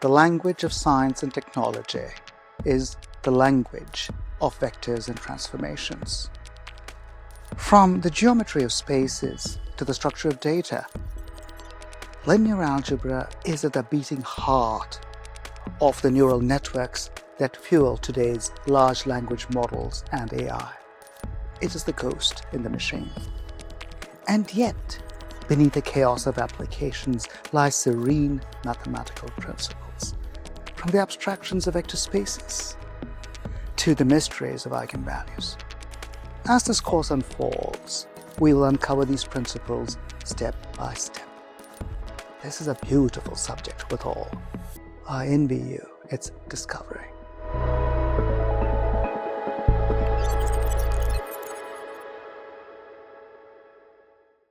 The language of science and technology is the language of vectors and transformations. From the geometry of spaces to the structure of data, linear algebra is at the beating heart of the neural networks that fuel today's large language models and AI. It is the ghost in the machine. And yet, beneath the chaos of applications lies serene mathematical principles, from the abstractions of vector spaces to the mysteries of eigenvalues. As this course unfolds, we will uncover these principles step by step. This is a beautiful subject withal. I envy you its discovery.